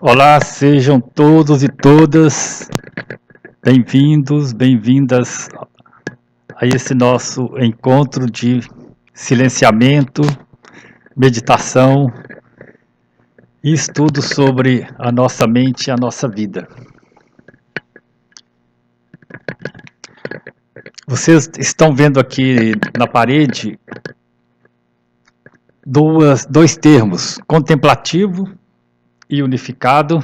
Olá, sejam todos e todas bem-vindos, bem-vindas a esse nosso encontro de silenciamento, meditação e estudo sobre a nossa mente e a nossa vida. Vocês estão vendo aqui na parede dois termos, contemplativo e unificado.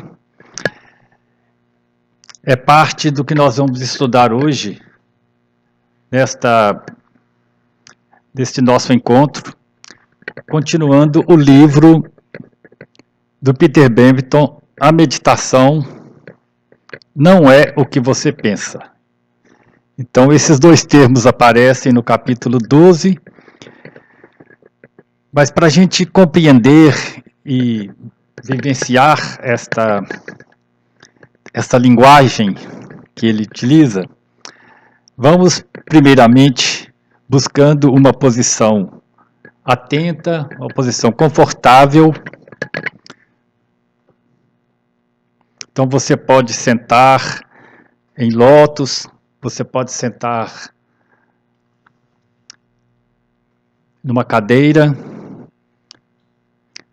É parte do que nós vamos estudar hoje, deste nosso encontro, continuando o livro do Peter Beventon, A Meditação Não É o que Você Pensa. Então, esses dois termos aparecem no capítulo 12, mas para a gente compreender e vivenciar esta linguagem que ele utiliza, vamos primeiramente buscando uma posição atenta, uma posição confortável. Então você pode sentar em lótus, você pode sentar numa cadeira,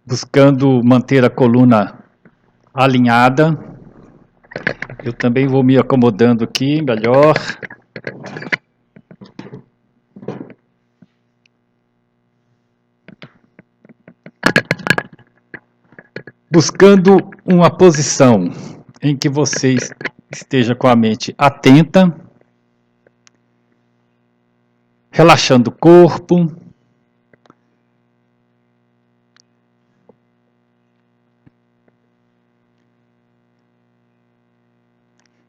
buscando manter a coluna alinhada. Eu também vou me acomodando aqui melhor. Buscando uma posição em que você esteja com a mente atenta, relaxando o corpo,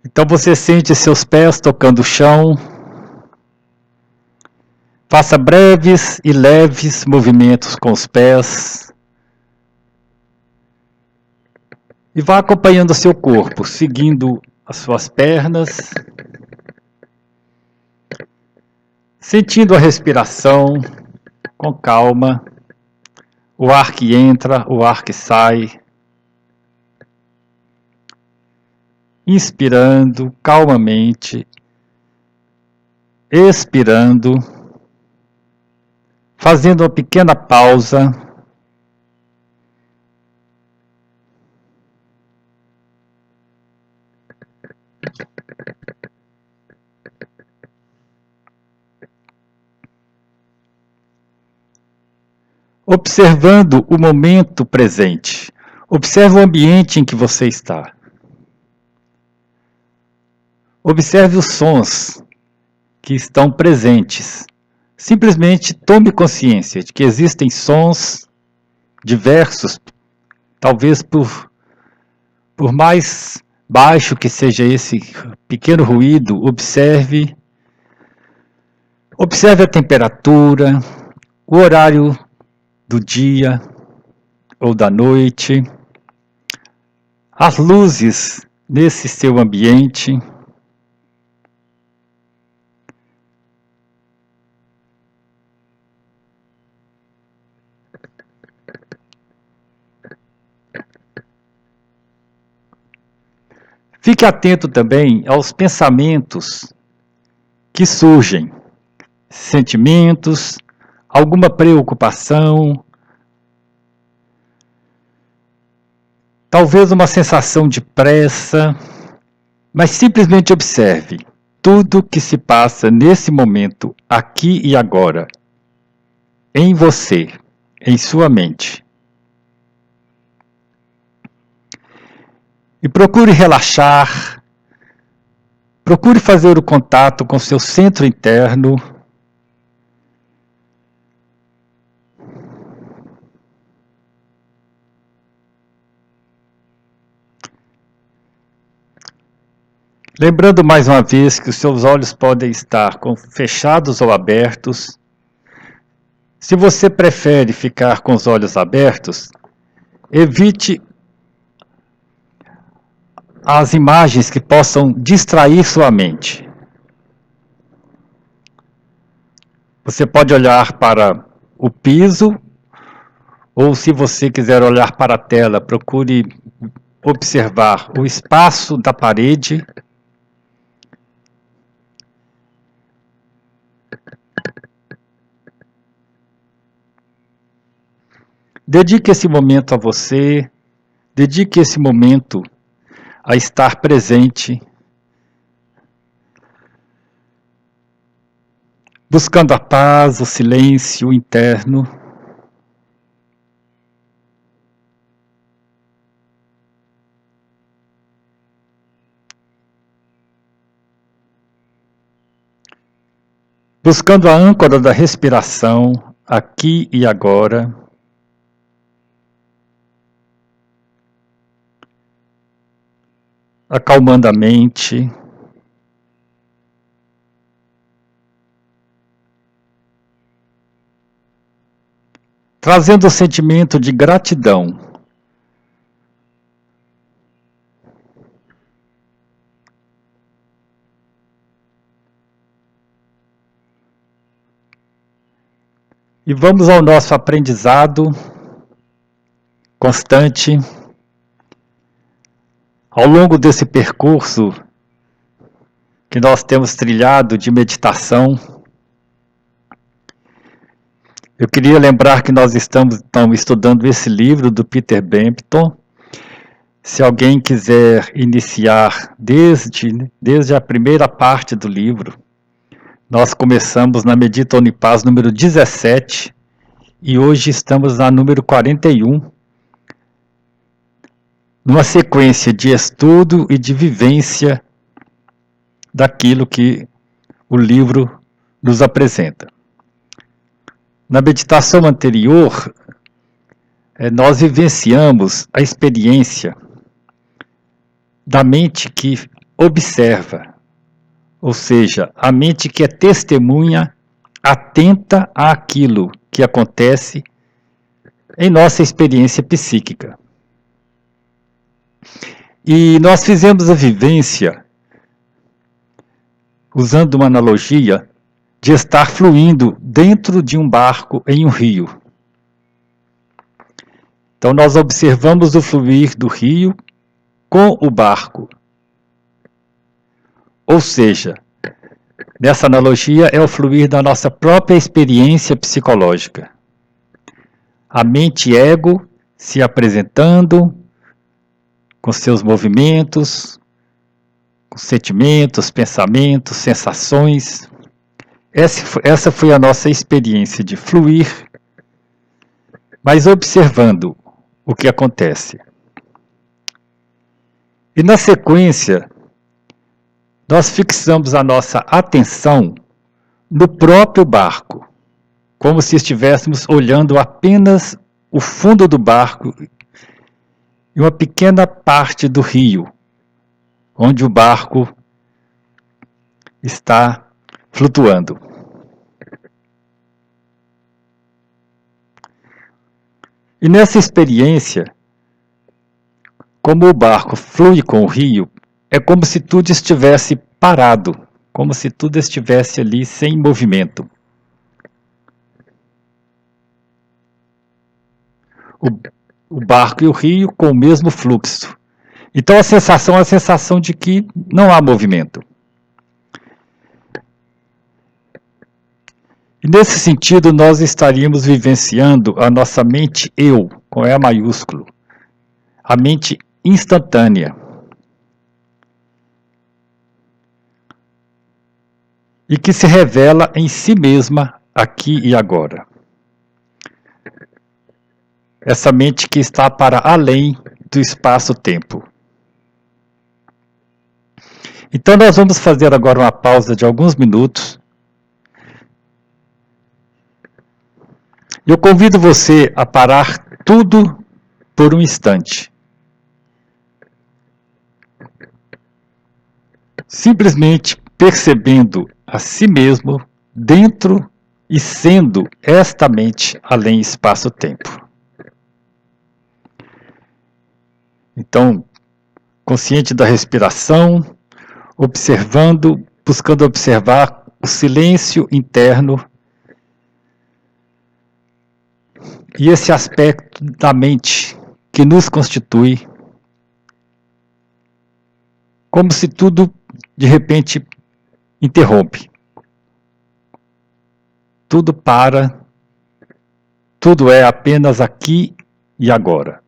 então você sente seus pés tocando o chão, faça breves e leves movimentos com os pés, e vá acompanhando o seu corpo, seguindo as suas pernas, sentindo a respiração com calma, o ar que entra, o ar que sai, inspirando calmamente, expirando, fazendo uma pequena pausa, observando o momento presente. Observe o ambiente em que você está. Observe os sons que estão presentes. Simplesmente tome consciência de que existem sons diversos, talvez por mais baixo que seja esse pequeno ruído, observe a temperatura, o horário do dia ou da noite, as luzes nesse seu ambiente. Fique atento também aos pensamentos que surgem, sentimentos, alguma preocupação, talvez uma sensação de pressa, mas simplesmente observe tudo que se passa nesse momento, aqui e agora, em você, em sua mente. E procure relaxar, procure fazer o contato com seu centro interno. Lembrando mais uma vez que os seus olhos podem estar fechados ou abertos. Se você prefere ficar com os olhos abertos, evite as imagens que possam distrair sua mente. Você pode olhar para o piso, ou se você quiser olhar para a tela, procure observar o espaço da parede. Dedique esse momento a você, dedique esse momento a estar presente, buscando a paz, o silêncio interno. Buscando a âncora da respiração, aqui e agora. Acalmando a mente. Trazendo o sentimento de gratidão. E vamos ao nosso aprendizado constante. Ao longo desse percurso que nós temos trilhado de meditação, eu queria lembrar que nós estamos estudando esse livro do Peter Bampton. Se alguém quiser iniciar desde a primeira parte do livro, nós começamos na Medita Unipaz número 17 e hoje estamos na número 41, numa sequência de estudo e de vivência daquilo que o livro nos apresenta. Na meditação anterior, nós vivenciamos a experiência da mente que observa, ou seja, a mente que é testemunha, atenta àquilo que acontece em nossa experiência psíquica. E nós fizemos a vivência, usando uma analogia, de estar fluindo dentro de um barco em um rio. Então nós observamos o fluir do rio com o barco. Ou seja, nessa analogia é o fluir da nossa própria experiência psicológica. A mente ego se apresentando com seus movimentos, com sentimentos, pensamentos, sensações. Essa foi a nossa experiência de fluir, mas observando o que acontece. E na sequência, nós fixamos a nossa atenção no próprio barco, como se estivéssemos olhando apenas o fundo do barco e uma pequena parte do rio, onde o barco está flutuando. E nessa experiência, como o barco flui com o rio, é como se tudo estivesse parado, como se tudo estivesse ali sem movimento. O barco e o rio com o mesmo fluxo. Então a sensação é a sensação de que não há movimento. E nesse sentido, nós estaríamos vivenciando a nossa mente eu, com E maiúsculo, a mente instantânea. E que se revela em si mesma aqui e agora. Essa mente que está para além do espaço-tempo. Então nós vamos fazer agora uma pausa de alguns minutos. Eu convido você a parar tudo por um instante. Simplesmente percebendo a si mesmo dentro e sendo esta mente além espaço-tempo. Então, consciente da respiração, observando, buscando observar o silêncio interno e esse aspecto da mente que nos constitui, como se tudo de repente interrompe. Tudo para, tudo é apenas aqui e agora.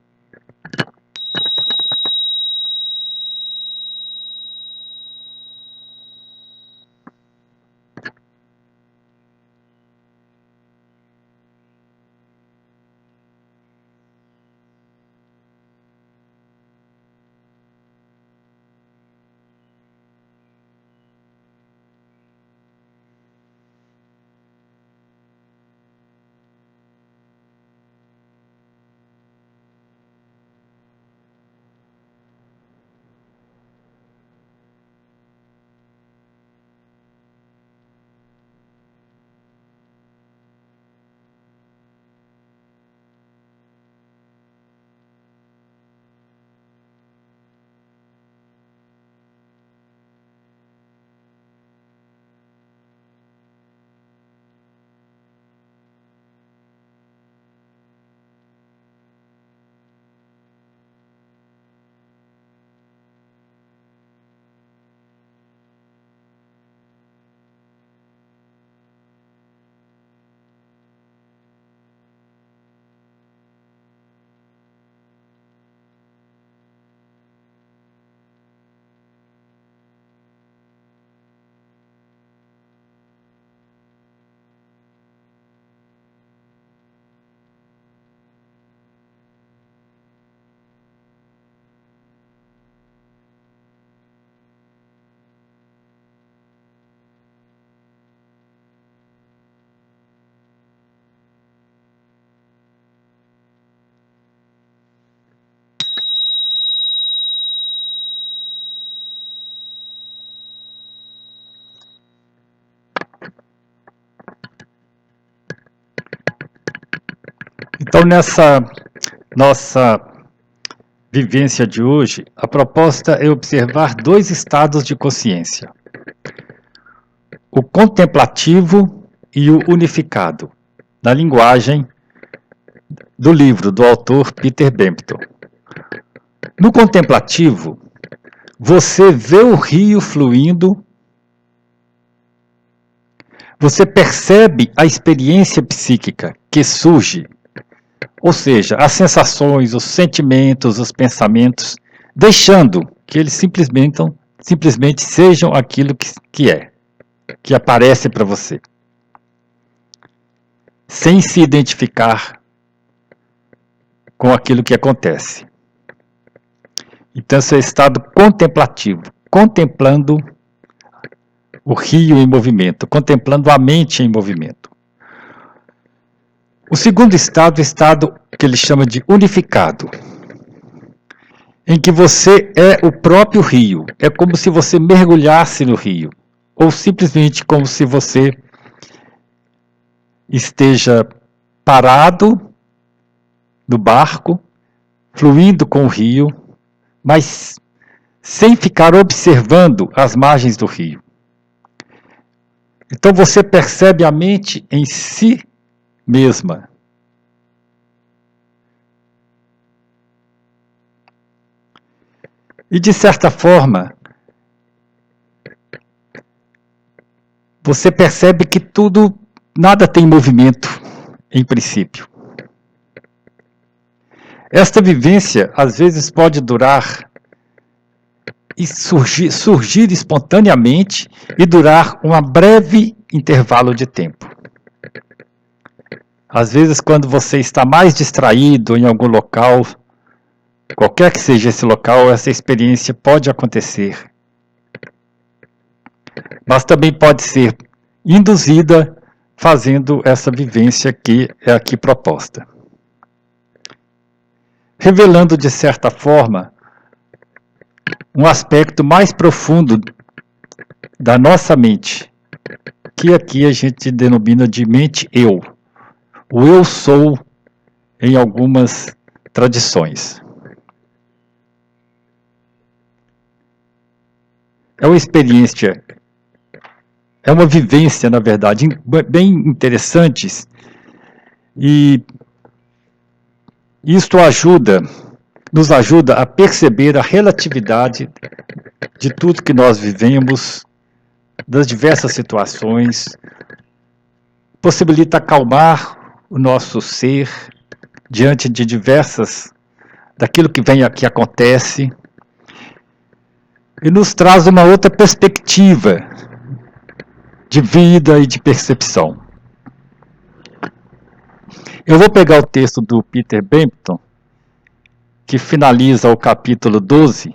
Então, nessa nossa vivência de hoje, a proposta é observar dois estados de consciência: o contemplativo e o unificado, na linguagem do livro do autor Peter Bampton. No contemplativo, você vê o rio fluindo, você percebe a experiência psíquica que surge, ou seja, as sensações, os sentimentos, os pensamentos, deixando que eles simplesmente sejam aquilo que aparece para você, sem se identificar com aquilo que acontece. Então, esse é o estado contemplativo, contemplando o rio em movimento, contemplando a mente em movimento. O segundo estado é o estado que ele chama de unificado, em que você é o próprio rio, é como se você mergulhasse no rio, ou simplesmente como se você esteja parado no barco, fluindo com o rio, mas sem ficar observando as margens do rio. Então você percebe a mente em si mesma. E de certa forma, você percebe que nada tem movimento, em princípio. Esta vivência, às vezes, pode durar e surgir espontaneamente e durar um breve intervalo de tempo. Às vezes, quando você está mais distraído em algum local, qualquer que seja esse local, essa experiência pode acontecer. Mas também pode ser induzida fazendo essa vivência que é aqui proposta. Revelando, de certa forma, um aspecto mais profundo da nossa mente, que aqui a gente denomina de mente-eu. O eu sou em algumas tradições. É uma experiência, é uma vivência, na verdade, bem interessante e Isto nos ajuda a perceber a relatividade de tudo que nós vivemos, das diversas situações, possibilita acalmar o nosso ser diante de daquilo que acontece, e nos traz uma outra perspectiva de vida e de percepção. Eu vou pegar o texto do Peter Bampton, que finaliza o capítulo 12,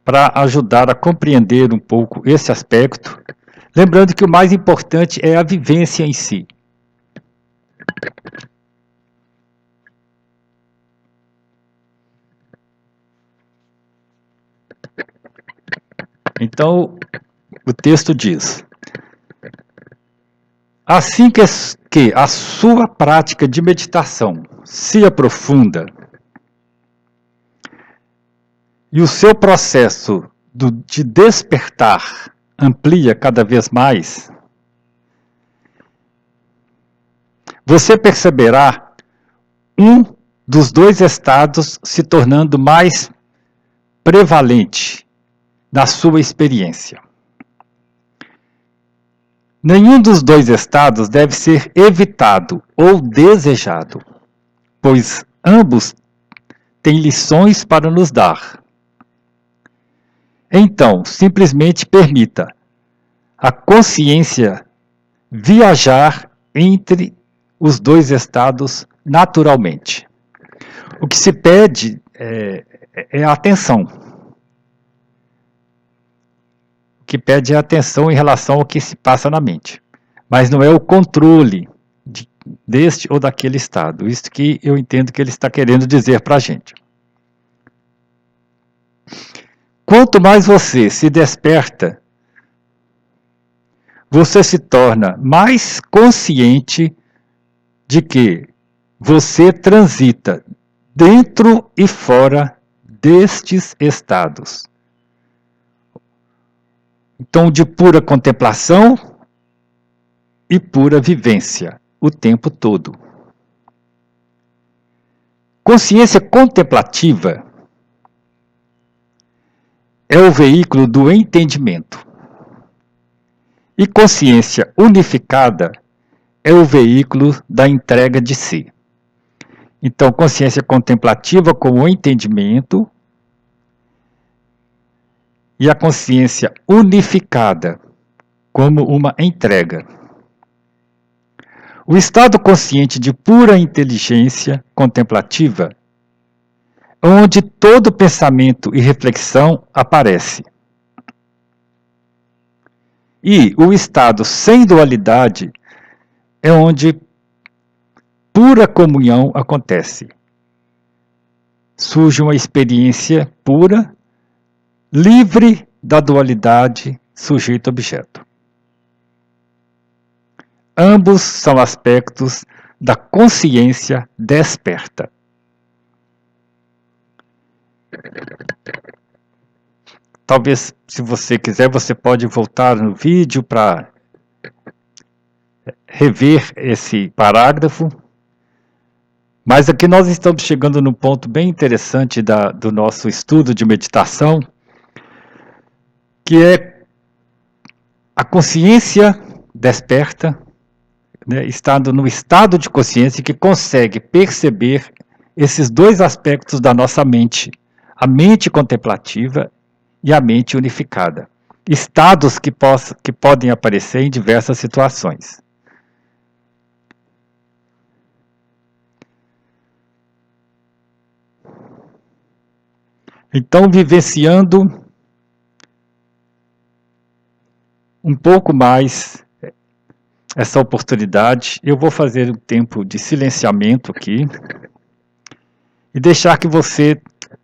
para ajudar a compreender um pouco esse aspecto, lembrando que o mais importante é a vivência em si. Então, o texto diz: assim que a sua prática de meditação se aprofunda e o seu processo de despertar amplia cada vez mais, você perceberá um dos dois estados se tornando mais prevalente na sua experiência. Nenhum dos dois estados deve ser evitado ou desejado, pois ambos têm lições para nos dar. Então, simplesmente permita a consciência viajar entre os dois estados naturalmente. O que se pede é a atenção. O que pede é a atenção em relação ao que se passa na mente. Mas não é o controle deste ou daquele estado. Isso que eu entendo que ele está querendo dizer para a gente. Quanto mais você se desperta, você se torna mais consciente de que você transita dentro e fora destes estados. Então, de pura contemplação e pura vivência, o tempo todo. Consciência contemplativa é o veículo do entendimento. E consciência unificada é o veículo da entrega de si. Então, consciência contemplativa como entendimento e a consciência unificada como uma entrega. O estado consciente de pura inteligência contemplativa é onde todo pensamento e reflexão aparece. E o estado sem dualidade é onde pura comunhão acontece. Surge uma experiência pura, livre da dualidade sujeito-objeto. Ambos são aspectos da consciência desperta. Talvez, se você quiser, você pode voltar no vídeo para rever esse parágrafo. Mas aqui nós estamos chegando num ponto bem interessante do nosso estudo de meditação, que é a consciência desperta, né, estando no estado de consciência que consegue perceber esses dois aspectos da nossa mente, a mente contemplativa e a mente unificada. Estados que podem aparecer em diversas situações. Então, vivenciando um pouco mais essa oportunidade, eu vou fazer um tempo de silenciamento aqui e deixar que você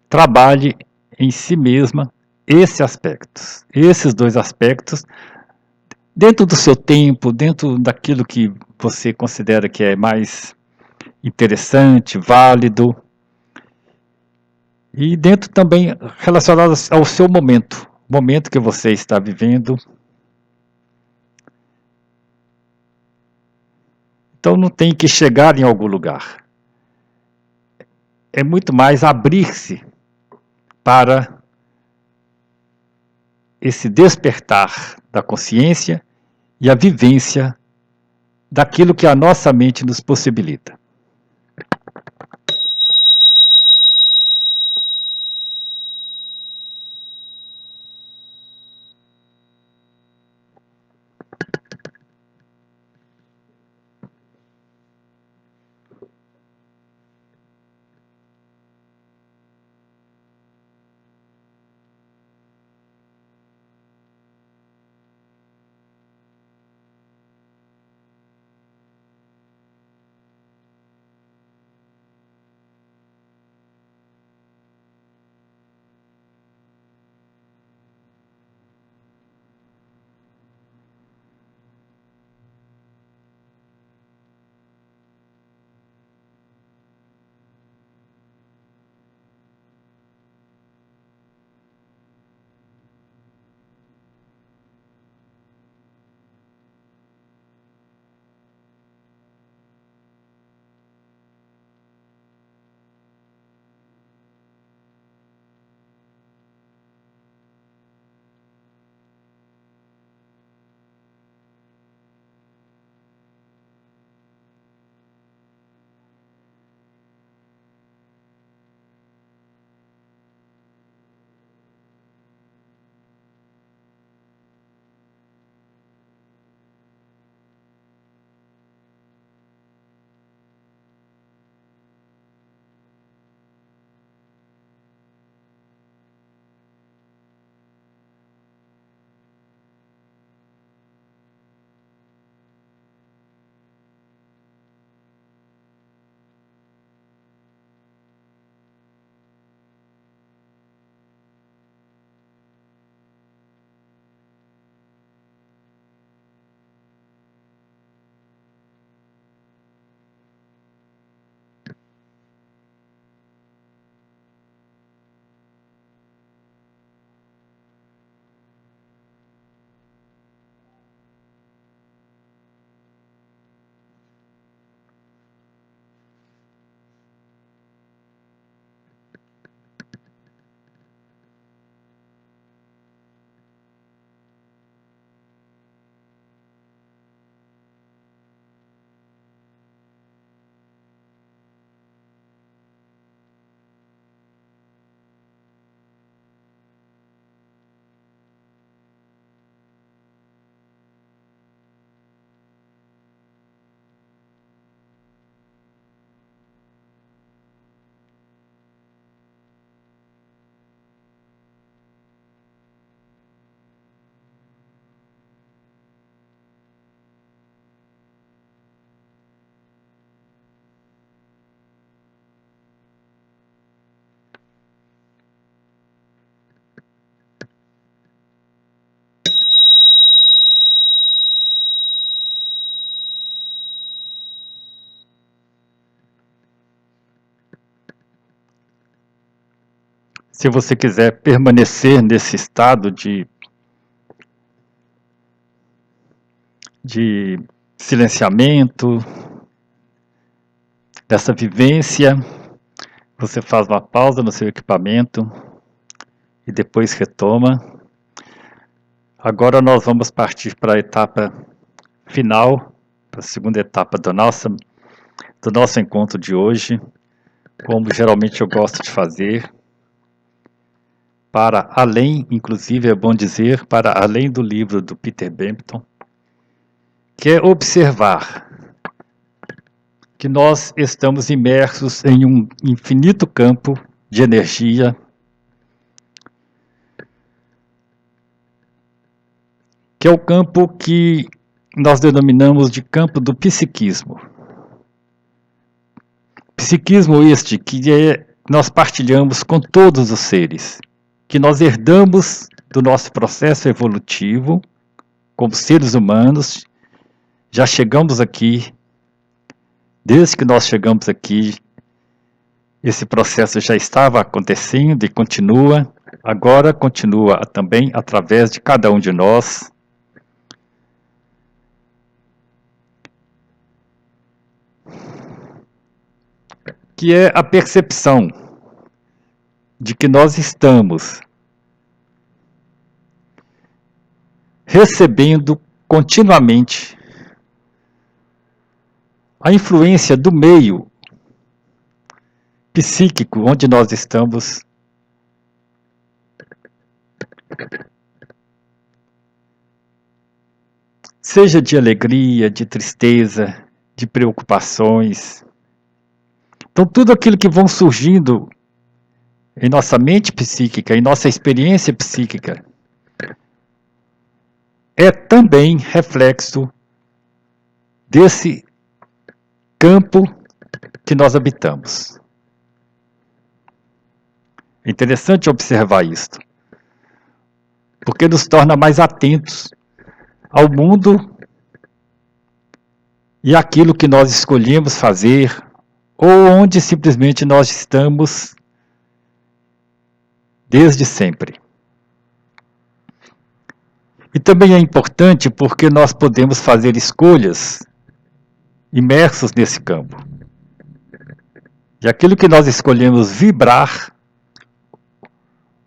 trabalhe em si mesma esses dois aspectos, dentro do seu tempo, dentro daquilo que você considera que é mais interessante, válido, e dentro também relacionado ao seu momento que você está vivendo. Então não tem que chegar em algum lugar. é muito mais abrir-se para esse despertar da consciência e a vivência daquilo que a nossa mente nos possibilita. Se você quiser permanecer nesse estado de silenciamento, dessa vivência, você faz uma pausa no seu equipamento e depois retoma. Agora nós vamos partir para a etapa final, para a segunda etapa do nosso encontro de hoje, como geralmente eu gosto de fazer, para além, inclusive é bom dizer, para além do livro do Peter Bampton, que é observar que nós estamos imersos em um infinito campo de energia, que é o campo que nós denominamos de campo do psiquismo. Psiquismo este que nós partilhamos com todos os seres, que nós herdamos do nosso processo evolutivo, como seres humanos, já chegamos aqui, desde que nós chegamos aqui, esse processo já estava acontecendo e continua, agora continua também através de cada um de nós. que é a percepção de que nós estamos recebendo continuamente a influência do meio psíquico onde nós estamos, seja de alegria, de tristeza, de preocupações. Então, tudo aquilo que vão surgindo em nossa mente psíquica, em nossa experiência psíquica, é também reflexo desse campo que nós habitamos. É interessante observar isto, porque nos torna mais atentos ao mundo e àquilo que nós escolhemos fazer, ou onde simplesmente nós estamos desde sempre. E também é importante porque nós podemos fazer escolhas imersos nesse campo. E aquilo que nós escolhemos vibrar,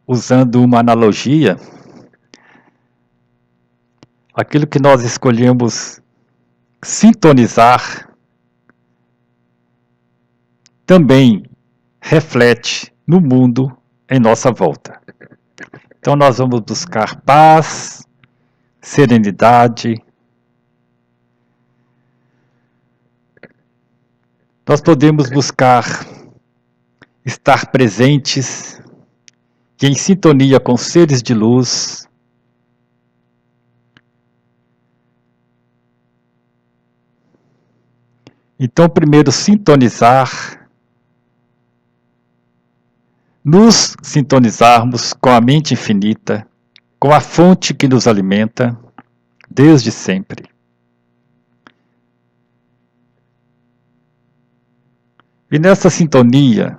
usando uma analogia, aquilo que nós escolhemos sintonizar, também reflete no mundo em nossa volta. Então nós vamos buscar paz, serenidade. Nós podemos buscar estar presentes e em sintonia com seres de luz. Então, primeiro, sintonizar, nos sintonizarmos com a mente infinita, com a fonte que nos alimenta desde sempre. E nessa sintonia,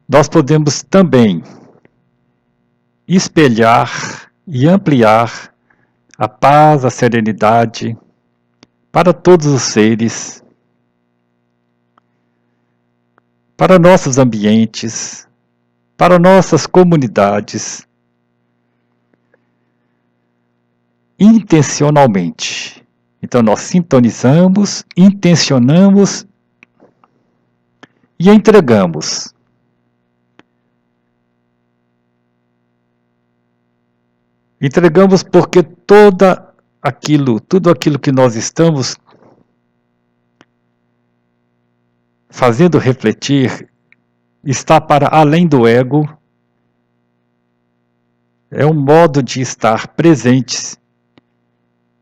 nós podemos também espelhar e ampliar a paz, a serenidade para todos os seres, para nossos ambientes, para nossas comunidades, intencionalmente. Então nós sintonizamos, intencionamos e entregamos. Entregamos porque tudo aquilo que nós estamos fazendo refletir está para além do ego. É um modo de estar presentes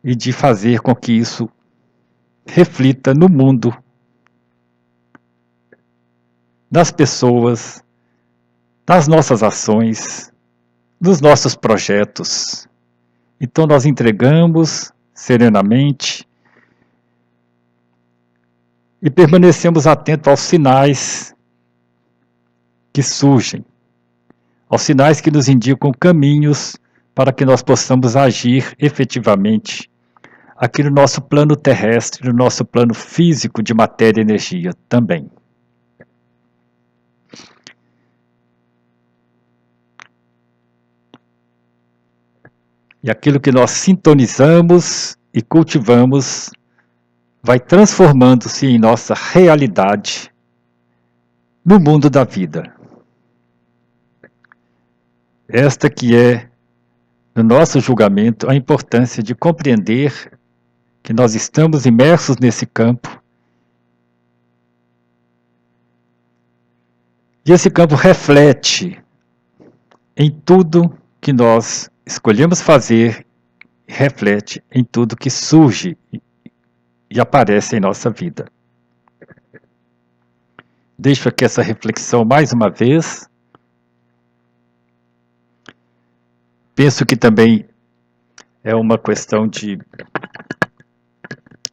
e de fazer com que isso reflita no mundo, nas pessoas, nas nossas ações, nos nossos projetos. Então nós entregamos serenamente e permanecemos atentos aos sinais que surgem, aos sinais que nos indicam caminhos para que nós possamos agir efetivamente aqui no nosso plano terrestre, no nosso plano físico de matéria e energia também. E aquilo que nós sintonizamos e cultivamos vai transformando-se em nossa realidade no mundo da vida. Esta que é, no nosso julgamento, a importância de compreender que nós estamos imersos nesse campo. E esse campo reflete em tudo que nós escolhemos fazer, reflete em tudo que surge e aparece em nossa vida. Deixo aqui essa reflexão mais uma vez. Penso que também é uma questão de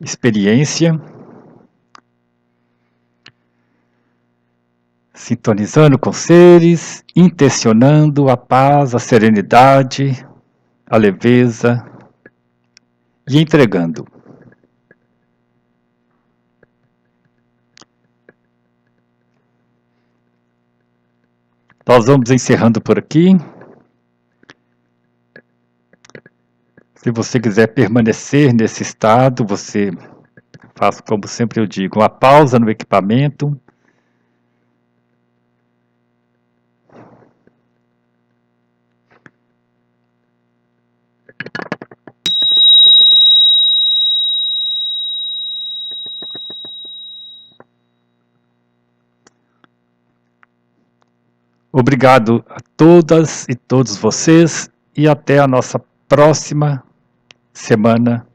experiência, sintonizando com seres, intencionando a paz, a serenidade, a leveza e entregando. Nós vamos encerrando por aqui. Se você quiser permanecer nesse estado, você faz como sempre eu digo, uma pausa no equipamento. Obrigado a todas e todos vocês e até a nossa próxima semana